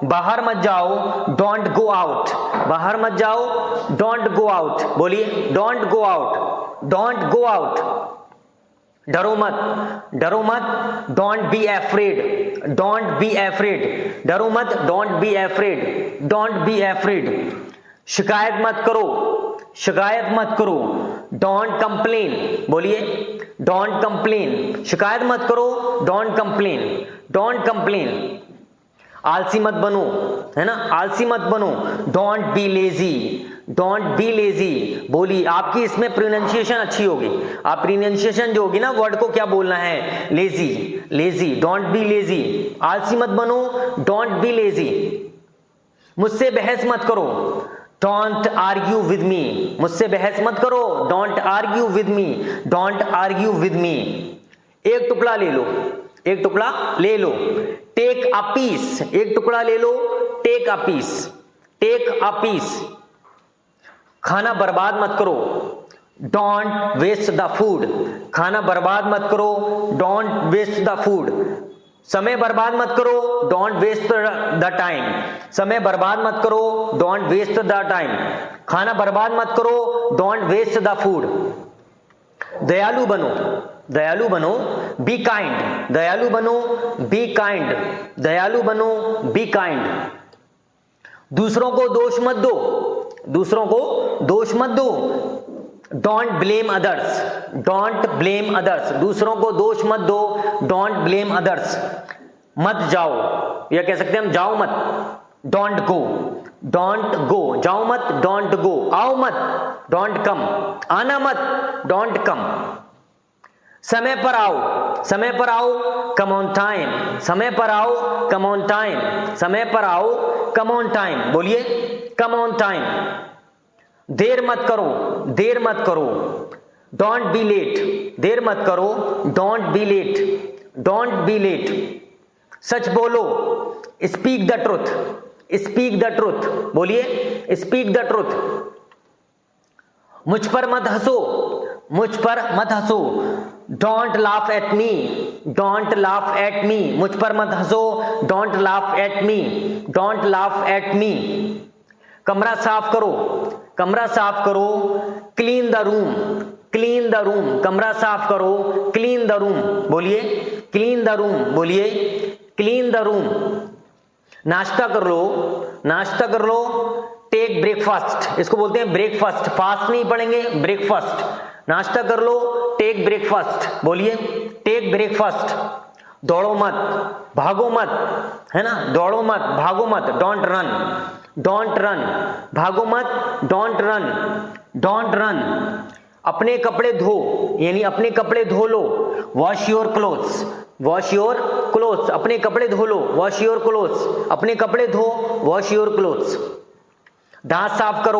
Speaker 1: बाहर मत जाओ, डोंट गो आउट, बाहर मत जाओ, डोंट गो आउट, बोलिए don't go out, don't go out. डरो मत, डरो मत, don't be afraid, don't be afraid, डरो मत, don't be afraid, don't be afraid. शिकायत मत करो, शिकायत मत करो, डोंट कंप्लेन, बोलिए डोंट कंप्लेन, शिकायत मत करो, डोंट कंप्लेन, डोंट कंप्लेन। आलसी मत बनो, है ना, आलसी मत बनो, don't be lazy, don't be lazy, बोलिए आपकी इसमें प्रोनाउंसिएशन अच्छी होगी, आप प्रोनाउंसिएशन जो होगी ना वर्ड को क्या बोलना है, lazy, lazy, don't be lazy, आलसी मत बनो, डोंट बी लेजी। मुझसे बहस मत करो, डोंट आर्ग्यू विद मी, मुझसे बहस मत करो, don't argue with me, don't argue with me. एक टुकड़ा ले लो, एक टुकड़ा ले लो, टेक अ पीस, एक टुकड़ा ले लो, take a piece, take a piece. खाना बर्बाद मत करो, डोंट वेस्ट द फूड, खाना बर्बाद मत करो, डोंट वेस्ट द फूड। समय बर्बाद मत करो, डोंट वेस्ट द टाइम, समय बर्बाद मत करो, डोंट वेस्ट द टाइम। खाना बर्बाद मत करो, डोंट वेस्ट द फूड। दयालु बनो, दयालु बनो, बी काइंड, दयालु बनो, बी काइंड, दयालु बनो, बी काइंड। दूसरों को दोष मत दो, दूसरों को दोष मत दो। Don't blame others, don't blame others, दूसरों को दोष मत दो, डोंट ब्लेम अदर्स। मत जाओ, या कह सकते हैं हम जाओ मत, डोंट गो, डोंट गो, जाओ मत, डोंट गो, आओ मत, डोंट कम, आना मत, डोंट कम। समय पर आओ, समय पर आओ, कम ऑन टाइम, समय पर आओ, कम ऑन टाइम, समय पर आओ, कम ऑन टाइम, बोलिए कम ऑन टाइम। देर मत करो, देर मत करो, डोंट बी लेट, देर मत करो, don't be late, don't be late. सच बोलो, speak the truth, speak the truth, बोलिए स्पीक द ट्रुथ। मुझ पर मत हंसो, मुझ पर मत हंसो, don't laugh at me, don't laugh at me, मुझ पर मत हंसो, don't laugh at me, don't laugh at me. कमरा साफ करो, कमरा साफ करो, clean the room, clean the room, कमरा साफ करो, क्लीन द रूम, बोलिए क्लीन द रूम, बोलिए क्लीन द रूम। नाश्ता कर लो, नाश्ता कर लो, टेक ब्रेकफास्ट, इसको बोलते हैं ब्रेकफास्ट, फास्ट नहीं पढ़ेंगे, ब्रेकफास्ट। नाश्ता कर लो, टेक ब्रेकफास्ट, बोलिए टेक ब्रेकफास्ट। दौड़ो मत, भागो मत, है ना, दौड़ो मत, भागो मत, डोंट रन, डोंट रन, भागो मत, डोंट रन, डोंट रन। अपने कपड़े धो, यानी अपने कपड़े धो लो, wash your clothes, wash your clothes, अपने कपड़े धो लो, वॉश योर क्लोथ्स, अपने कपड़े धो, वॉश योर क्लोथ्स। दांत साफ करो,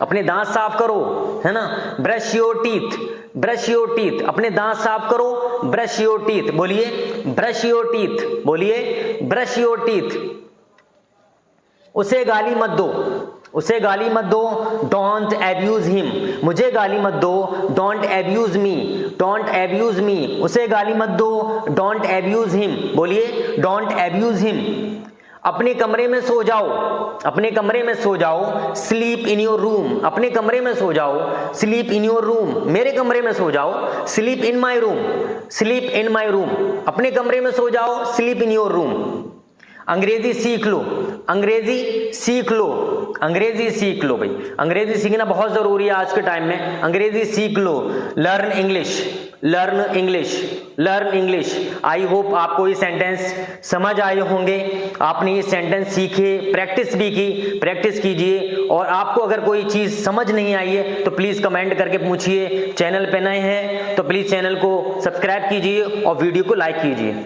Speaker 1: अपने दांत साफ करो, है ना, brush your teeth, brush your teeth, अपने दांत साफ करो, ब्रश योर टीथ, बोलिए ब्रश योर टीथ, बोलिए ब्रश योर टीथ। उसे गाली मत दो, उसे गाली मत दो, डोंट एब्यूज हिम, मुझे गाली मत दो, don't abuse me, don't abuse me, उसे गाली मत दो, डोंट एब्यूज हिम, बोलिए डोंट एब्यूज हिम। अपने कमरे में सो जाओ, अपने कमरे में सो जाओ, स्लीप इन योर रूम, अपने कमरे में सो जाओ, स्लीप इन योर रूम, मेरे कमरे में सो जाओ, sleep in my room, sleep in my room, अपने कमरे में सो जाओ, स्लीप इन योर रूम। अंग्रेजी सीख लो, अंग्रेजी सीख लो, अंग्रेजी सीख लो भाई, अंग्रेजी सीखना बहुत जरूरी है आज के टाइम में, अंग्रेजी सीख लो। Learn English, learn English, learn English. I hope आपको ये सेंटेंस समझ आए होंगे, आपने ये सेंटेंस सीखे, प्रैक्टिस भी की, प्रैक्टिस कीजिए। और आपको अगर कोई चीज समझ नहीं आई है तो प्लीज कमेंट करके पूछिए। चैनल पे नए हैं तो प्लीज चैनल को सब्सक्राइब कीजिए और वीडियो को लाइक कीजिए।